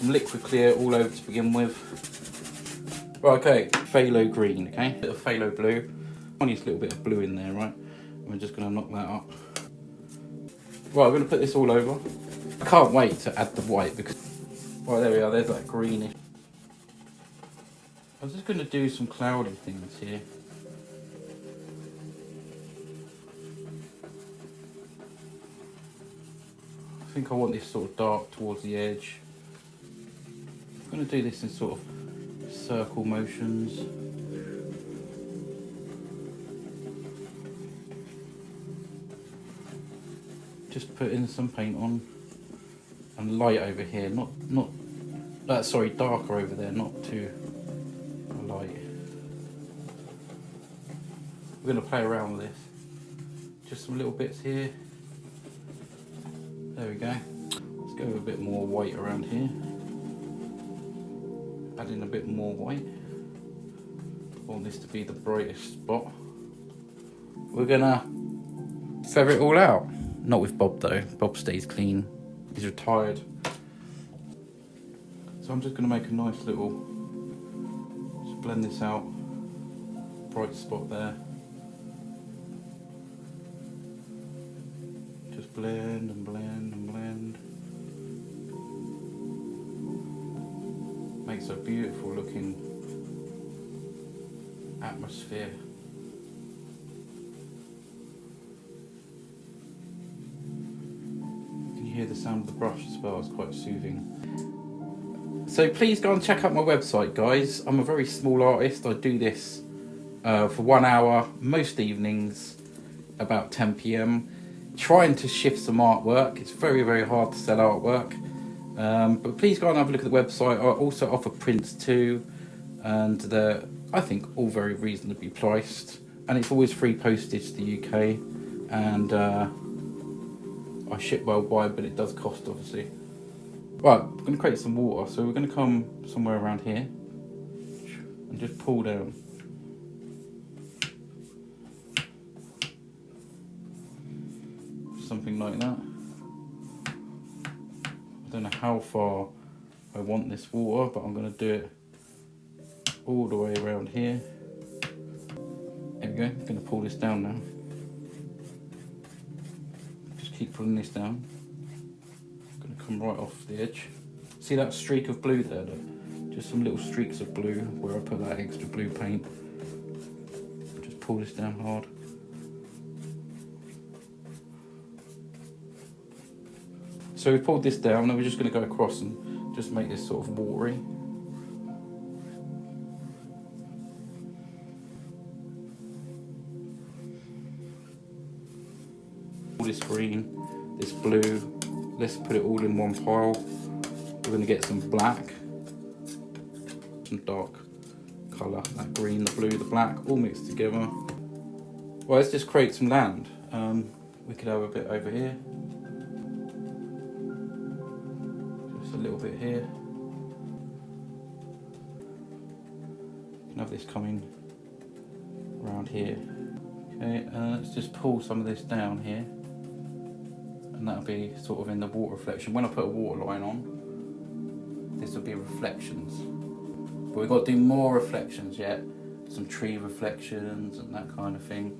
Some liquid clear all over to begin with. Right, okay, phthalo green, okay? A bit of phthalo blue. Tiniest little bit of blue in there, right? And we're just gonna knock that up. Right, we're gonna put this all over. I can't wait to add the white because, right, there we are, there's that greenish. I'm just gonna do some cloudy things here. I think I want this sort of dark towards the edge. I'm going to do this in sort of circle motions. Just putting some paint on and light over here, sorry, darker over there, not too light. We're going to play around with this. Just some little bits here. There we go. Let's go with a bit more white around here. Add in a bit more white. I want this to be the brightest spot. We're gonna feather it all out. Not with Bob though. Bob stays clean. He's retired. So I'm just gonna make a nice little, just blend this out. Bright spot there. Just blend and blend and blend. Makes a beautiful looking atmosphere. You can hear the sound of the brush as well, it's quite soothing. So please go and check out my website, guys. I'm a very small artist. I do this for 1 hour most evenings about 10 p.m. trying to shift some artwork. It's very, very hard to sell artwork. But please go and have a look at the website. I also offer prints too, and they're, I think, all very reasonably priced. And it's always free postage to the UK, and I ship worldwide, but it does cost, obviously. Right, we're going to create some water, so we're going to come somewhere around here and just pull down. Something like that. I don't know how far I want this water, but I'm going to do it all the way around here. There we go. I'm going to pull this down now. Just keep pulling this down. I'm going to come right off the edge. See that streak of blue there? Just some little streaks of blue where I put that extra blue paint. Just pull this down hard. So we've pulled this down, and we're just going to go across and just make this sort of watery. All this green, this blue, let's put it all in one pile. We're going to get some black, some dark colour, that green, the blue, the black, all mixed together. Well, let's just create some land. We could have a bit over here. A little bit here. You can have this coming around here. Okay, let's just pull some of this down here, and that'll be sort of in the water reflection. When I put a water line on, this will be reflections. But we've got to do more reflections yet. Some tree reflections and that kind of thing.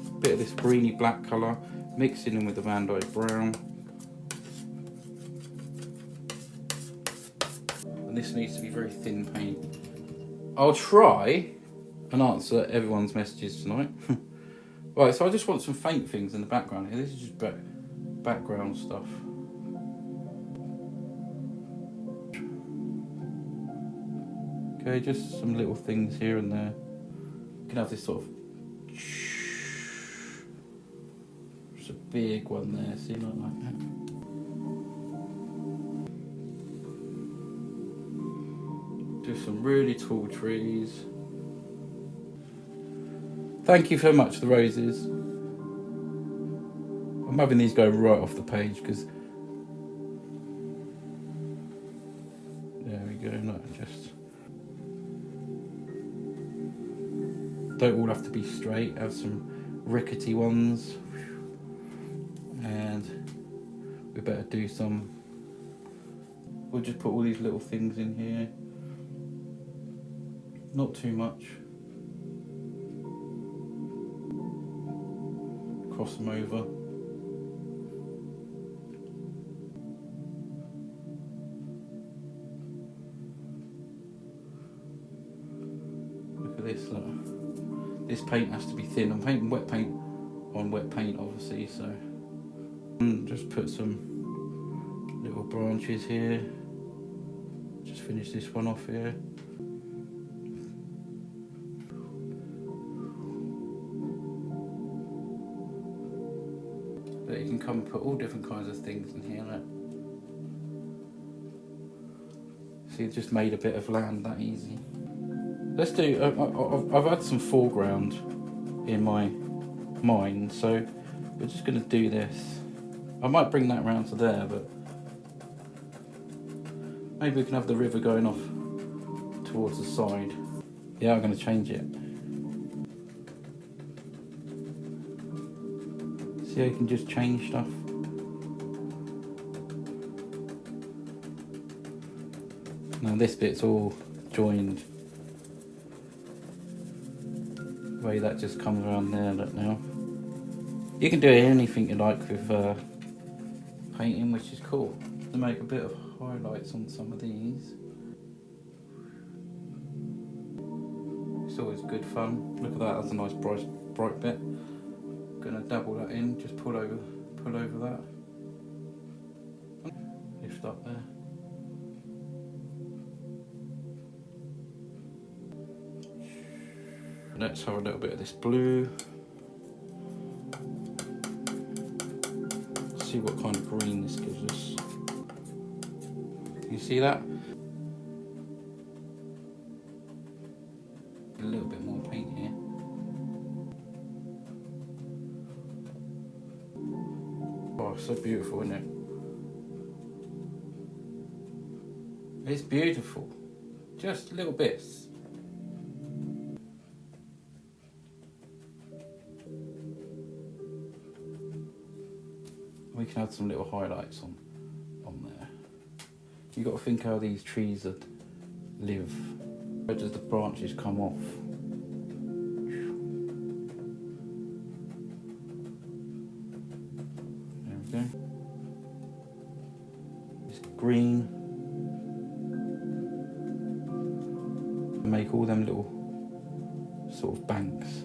A bit of this greeny black colour, mixing in with the Van Dyke brown. This needs to be very thin paint. I'll try and answer everyone's messages tonight. Right, so I just want some faint things in the background here. This is just background stuff. Okay, just some little things here and there. You can have this sort of... There's a big one there, see, like that. Do some really tall trees. Thank you so much, the roses. I'm having these go right off the page because there we go. No, just don't all have to be straight. Have some rickety ones, and we better do some we'll just put all these little things in here. Not too much. Cross them over. Look at this, look. This paint has to be thin. I'm painting wet paint on wet paint, obviously, so. And just put some little branches here. Just finish this one off here. But you can come and put all different kinds of things in here. Look. See, just made a bit of land that easy. Let's do, I've had some foreground in my mind, so we're just going to do this. I might bring that round to there, but maybe we can have the river going off towards the side. Yeah, I'm going to change it. See how you can just change stuff? Now this bit's all joined. The way that just comes around there, look now. You can do anything you like with painting, which is cool. To make a bit of highlights on some of these. It's always good fun. Look at that, that's a nice bright bit. Gonna dabble that in, just pull over that. Lift up there. Let's have a little bit of this blue. See what kind of green this gives us. Can you see that? A little bit more paint here. Oh, so beautiful, isn't it? It's beautiful. Just little bits. We can add some little highlights on there. You got to think how these trees would live. Where does the branches come off? There we go. It's green. Make all them little sort of banks.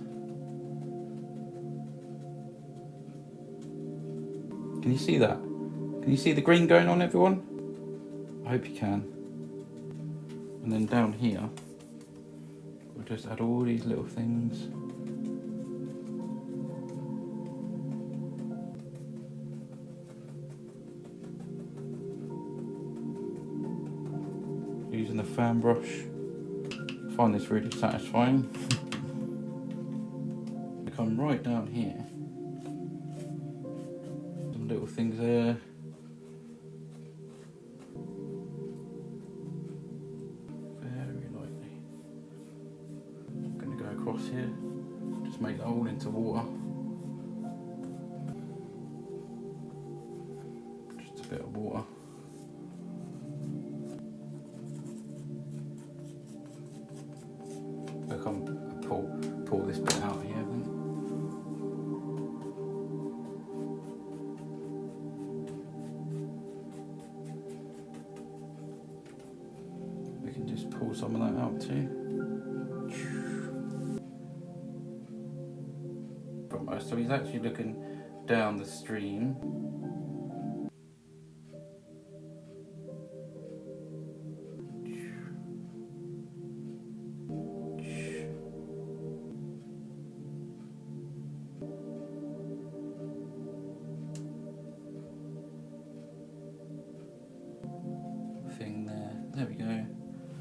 Can you see that? Can you see the green going on, everyone? I hope you can. And then down here, we'll just add all these little things. Using the fan brush. I find this really satisfying. I come right down here. Little things there. Very lightly. I'm going to go across here. Just make that all into water. Just a bit of water. I'll come pull this bit out here then. Just pull some of that out too. So he's actually looking down the stream. Thing there. There we go.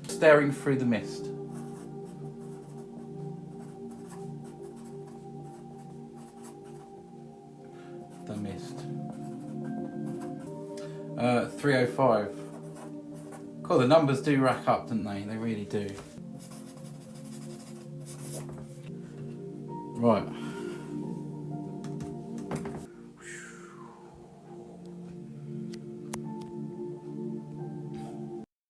Staring through the mist. The mist. 305. Cool, the numbers do rack up, don't they? They really do. Right.